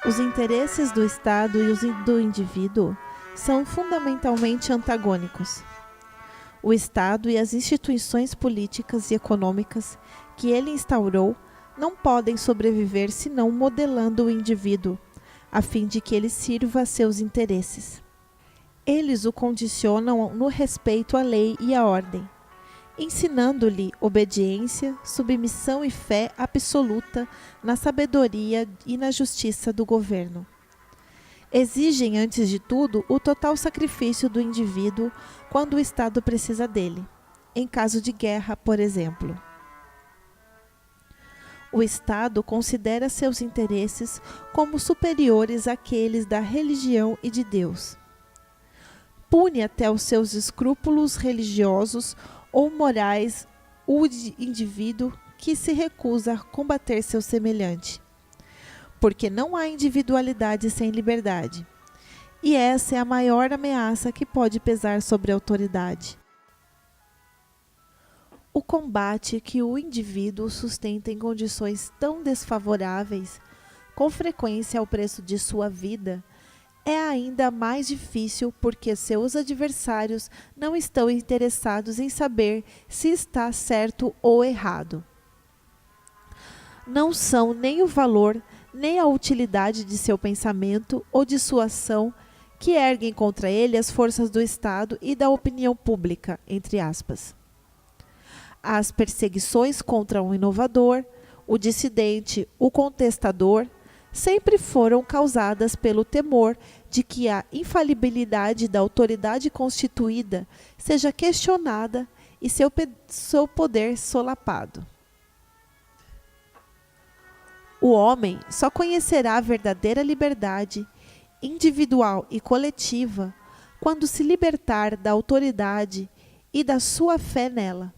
Os interesses do Estado e os do indivíduo são fundamentalmente antagônicos. O Estado e as instituições políticas e econômicas que ele instaurou não podem sobreviver senão modelando o indivíduo, a fim de que ele sirva a seus interesses. Eles o condicionam no respeito à lei e à ordem, ensinando-lhe obediência, submissão e fé absoluta na sabedoria e na justiça do governo. Exigem, antes de tudo, o total sacrifício do indivíduo quando o Estado precisa dele, em caso de guerra, por exemplo. O Estado considera seus interesses como superiores àqueles da religião e de Deus. Pune até os seus escrúpulos religiosos ou morais o indivíduo que se recusa a combater seu semelhante. Porque não há individualidade sem liberdade. E essa é a maior ameaça que pode pesar sobre a autoridade. O combate que o indivíduo sustenta em condições tão desfavoráveis, com frequência ao preço de sua vida, é ainda mais difícil porque seus adversários não estão interessados em saber se está certo ou errado. Não são nem o valor, nem a utilidade de seu pensamento ou de sua ação que erguem contra ele as forças do Estado e da opinião pública, entre aspas. As perseguições contra o inovador, o dissidente, o contestador, sempre foram causadas pelo temor de que a infalibilidade da autoridade constituída seja questionada e seu poder solapado. O homem só conhecerá a verdadeira liberdade, individual e coletiva, quando se libertar da autoridade e da sua fé nela.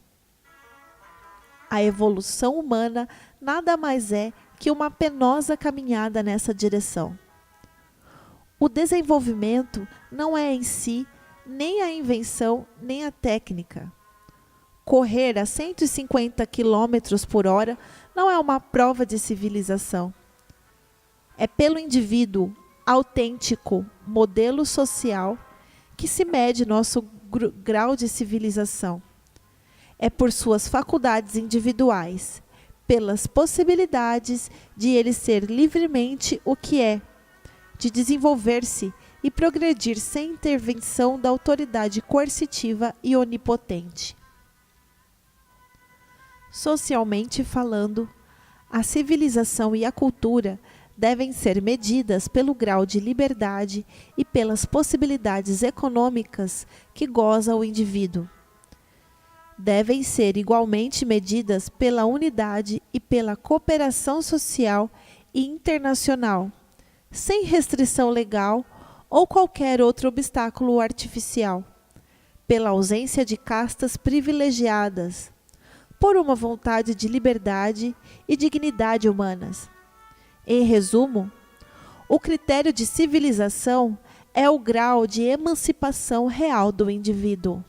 A evolução humana nada mais é que uma penosa caminhada nessa direção. O desenvolvimento não é em si nem a invenção nem a técnica. Correr a 150 km por hora não é uma prova de civilização. É pelo indivíduo autêntico, modelo social, que se mede nosso grau de civilização. É por suas faculdades individuais, pelas possibilidades de ele ser livremente o que é, de desenvolver-se e progredir sem intervenção da autoridade coercitiva e onipotente. Socialmente falando, a civilização e a cultura devem ser medidas pelo grau de liberdade e pelas possibilidades econômicas que goza o indivíduo. Devem ser igualmente medidas pela unidade e pela cooperação social e internacional, sem restrição legal ou qualquer outro obstáculo artificial, pela ausência de castas privilegiadas, por uma vontade de liberdade e dignidade humanas. Em resumo, o critério de civilização é o grau de emancipação real do indivíduo.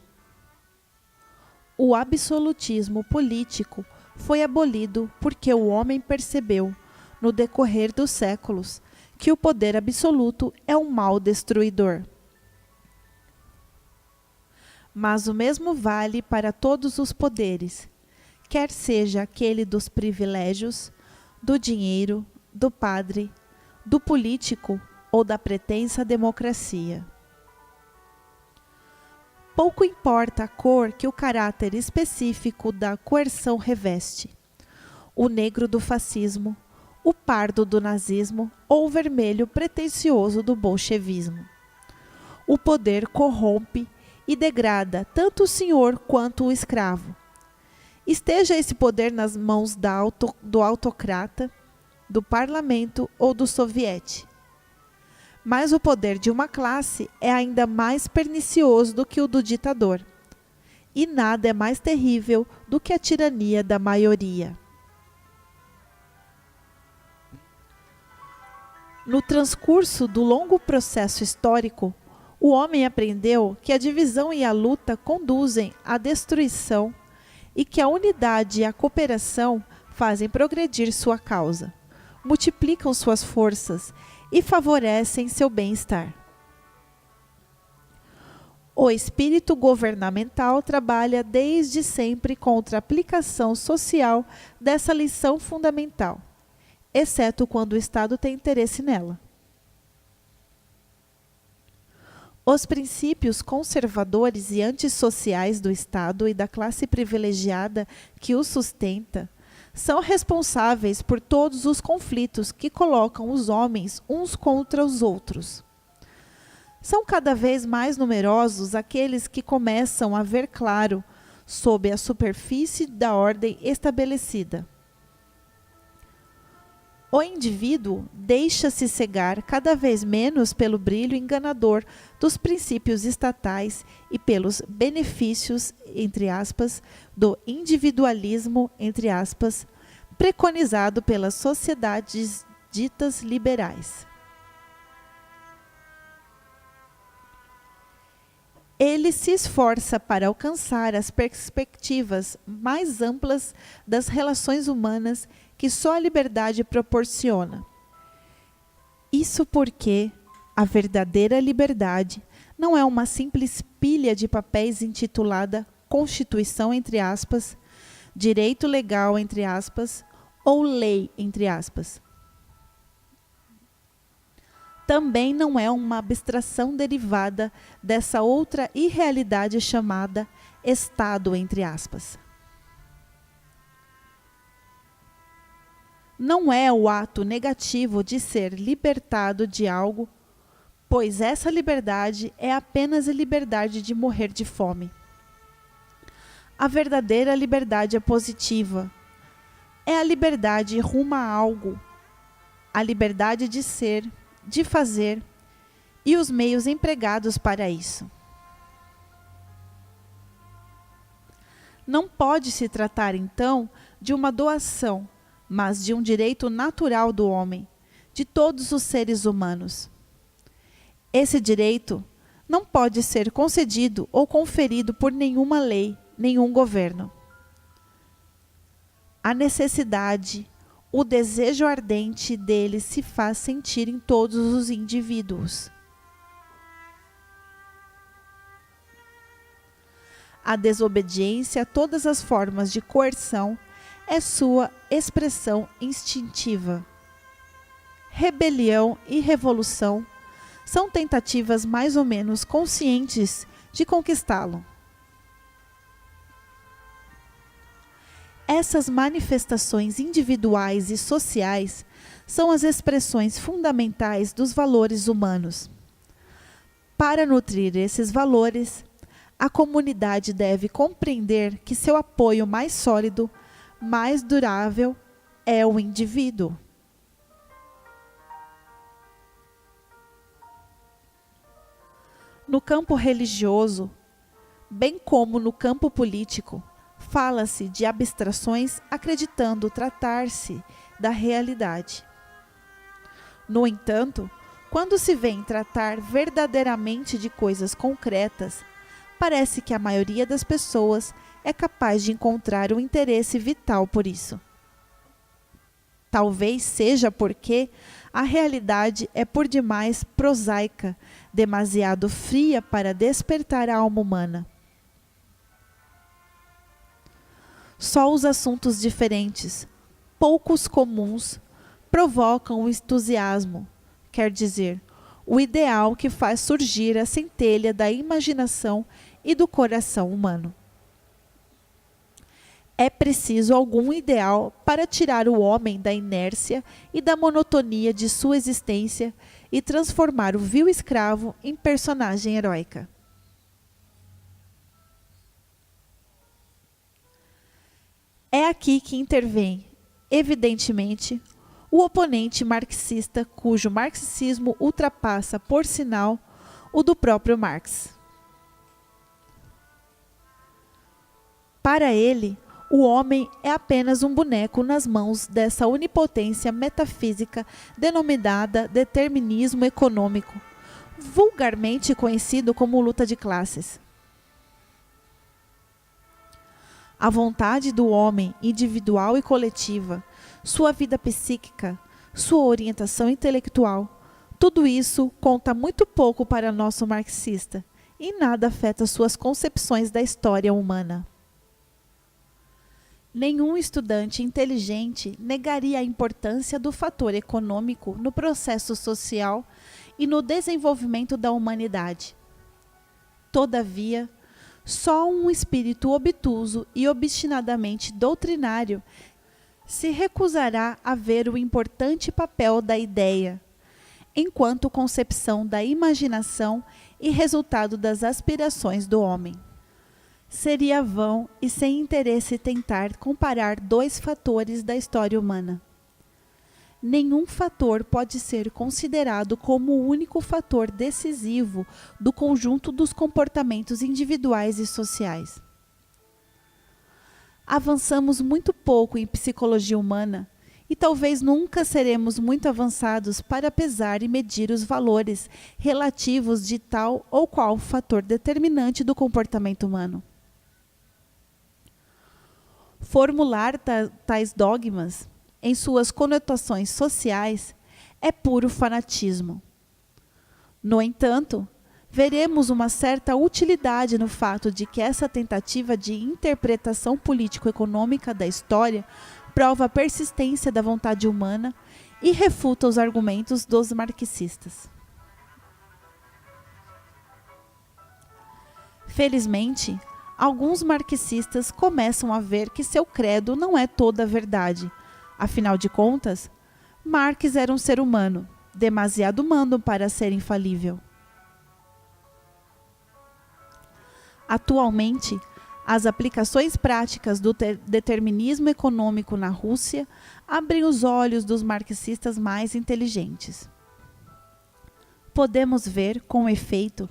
O absolutismo político foi abolido porque o homem percebeu, no decorrer dos séculos, que o poder absoluto é um mal destruidor. Mas o mesmo vale para todos os poderes, quer seja aquele dos privilégios, do dinheiro, do padre, do político ou da pretensa democracia. Pouco importa a cor que o caráter específico da coerção reveste, o negro do fascismo, o pardo do nazismo ou o vermelho pretensioso do bolchevismo. O poder corrompe e degrada tanto o senhor quanto o escravo. Esteja esse poder nas mãos do autocrata, do parlamento ou do soviete. Mas o poder de uma classe é ainda mais pernicioso do que o do ditador. E nada é mais terrível do que a tirania da maioria. No transcurso do longo processo histórico, o homem aprendeu que a divisão e a luta conduzem à destruição e que a unidade e a cooperação fazem progredir sua causa, multiplicam suas forças e favorecem seu bem-estar. O espírito governamental trabalha desde sempre contra a aplicação social dessa lição fundamental, exceto quando o Estado tem interesse nela. Os princípios conservadores e antissociais do Estado e da classe privilegiada que o sustenta são responsáveis por todos os conflitos que colocam os homens uns contra os outros. São cada vez mais numerosos aqueles que começam a ver claro sob a superfície da ordem estabelecida. O indivíduo deixa-se cegar cada vez menos pelo brilho enganador dos princípios estatais e pelos benefícios, entre aspas, do individualismo, entre aspas, preconizado pelas sociedades ditas liberais. Ele se esforça para alcançar as perspectivas mais amplas das relações humanas que só a liberdade proporciona. Isso porque a verdadeira liberdade não é uma simples pilha de papéis intitulada Constituição, entre aspas, direito legal, entre aspas, ou lei, entre aspas. Também não é uma abstração derivada dessa outra irrealidade chamada Estado, entre aspas. Não é o ato negativo de ser libertado de algo, pois essa liberdade é apenas a liberdade de morrer de fome. A verdadeira liberdade é positiva. É a liberdade rumo a algo, a liberdade de ser, de fazer e os meios empregados para isso. Não pode se tratar, então, de uma doação, mas de um direito natural do homem, de todos os seres humanos. Esse direito não pode ser concedido ou conferido por nenhuma lei, nenhum governo. A necessidade, o desejo ardente dele se faz sentir em todos os indivíduos. A desobediência a todas as formas de coerção é sua expressão instintiva. Rebelião e revolução são tentativas mais ou menos conscientes de conquistá-lo. Essas manifestações individuais e sociais são as expressões fundamentais dos valores humanos. Para nutrir esses valores, a comunidade deve compreender que seu apoio mais sólido, mais durável, é o indivíduo. No campo religioso, bem como no campo político, fala-se de abstrações acreditando tratar-se da realidade. No entanto, quando se vem tratar verdadeiramente de coisas concretas, parece que a maioria das pessoas é capaz de encontrar um interesse vital por isso. Talvez seja porque a realidade é por demais prosaica, demasiado fria para despertar a alma humana. Só os assuntos diferentes, poucos comuns, provocam o entusiasmo, quer dizer, o ideal que faz surgir a centelha da imaginação e do coração humano. É preciso algum ideal para tirar o homem da inércia e da monotonia de sua existência e transformar o vil escravo em personagem heróica. É aqui que intervém, evidentemente, o oponente marxista, cujo marxismo ultrapassa, por sinal, o do próprio Marx. Para ele, o homem é apenas um boneco nas mãos dessa onipotência metafísica denominada determinismo econômico, vulgarmente conhecido como luta de classes. A vontade do homem, individual e coletiva, sua vida psíquica, sua orientação intelectual, Tudo isso conta muito pouco para nosso marxista e nada afeta suas concepções da história humana. Nenhum estudante inteligente negaria a importância do fator econômico no processo social e no desenvolvimento da humanidade. Todavia, só um espírito obtuso e obstinadamente doutrinário se recusará a ver o importante papel da ideia, enquanto concepção da imaginação e resultado das aspirações do homem. Seria vão e sem interesse tentar comparar dois fatores da história humana. Nenhum fator pode ser considerado como o único fator decisivo do conjunto dos comportamentos individuais e sociais. Avançamos muito pouco em psicologia humana e talvez nunca seremos muito avançados para pesar e medir os valores relativos de tal ou qual fator determinante do comportamento humano. Formular tais dogmas, em suas conotações sociais, é puro fanatismo. No entanto, veremos uma certa utilidade no fato de que essa tentativa de interpretação político-econômica da história prova a persistência da vontade humana e refuta os argumentos dos marxistas. Felizmente, alguns marxistas começam a ver que seu credo não é toda a verdade. Afinal de contas, Marx era um ser humano, demasiado humano para ser infalível. Atualmente, as aplicações práticas do determinismo econômico na Rússia abrem os olhos dos marxistas mais inteligentes. Podemos ver, com efeito,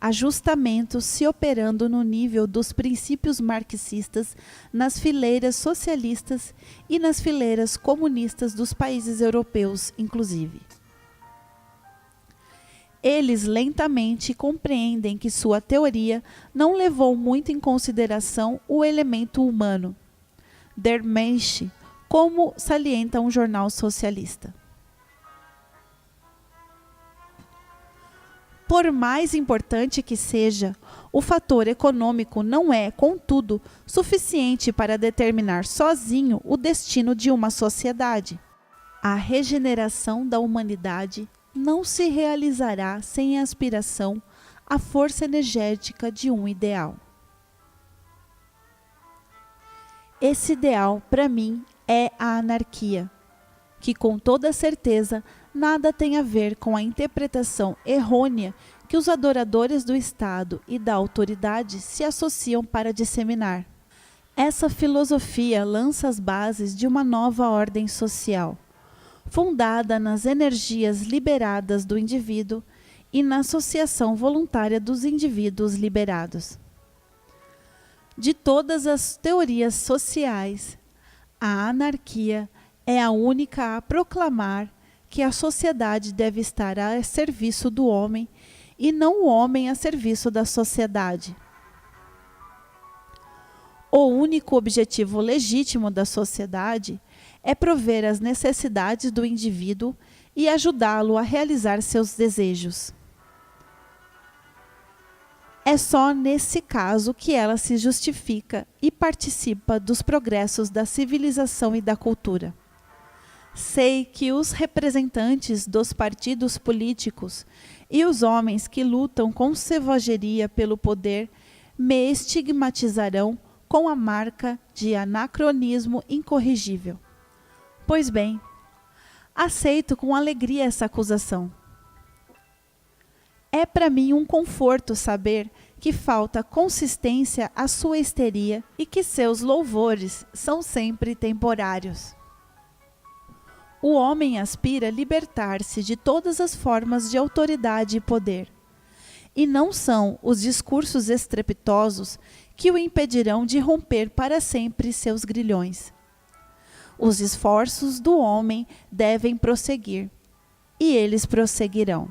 ajustamentos se operando no nível dos princípios marxistas nas fileiras socialistas e nas fileiras comunistas dos países europeus, inclusive. Eles lentamente compreendem que sua teoria não levou muito em consideração o elemento humano, der Mensch, como salienta um jornal socialista. Por mais importante que seja, o fator econômico não é, contudo, suficiente para determinar sozinho o destino de uma sociedade. A regeneração da humanidade não se realizará sem a aspiração à força energética de um ideal. Esse ideal, para mim, é a anarquia, que com toda certeza nada tem a ver com a interpretação errônea que os adoradores do Estado e da autoridade se associam para disseminar. Essa filosofia lança as bases de uma nova ordem social, fundada nas energias liberadas do indivíduo e na associação voluntária dos indivíduos liberados. De todas as teorias sociais, a anarquia é a única a proclamar que a sociedade deve estar a serviço do homem e não o homem a serviço da sociedade. O único objetivo legítimo da sociedade é prover as necessidades do indivíduo e ajudá-lo a realizar seus desejos. É só nesse caso que ela se justifica e participa dos progressos da civilização e da cultura. Sei que os representantes dos partidos políticos e os homens que lutam com selvageria pelo poder me estigmatizarão com a marca de anacronismo incorrigível. Pois bem, aceito com alegria essa acusação. É para mim um conforto saber que falta consistência à sua histeria e que seus louvores são sempre temporários. O homem aspira a libertar-se de todas as formas de autoridade e poder, e não são os discursos estrepitosos que o impedirão de romper para sempre seus grilhões. Os esforços do homem devem prosseguir, e eles prosseguirão.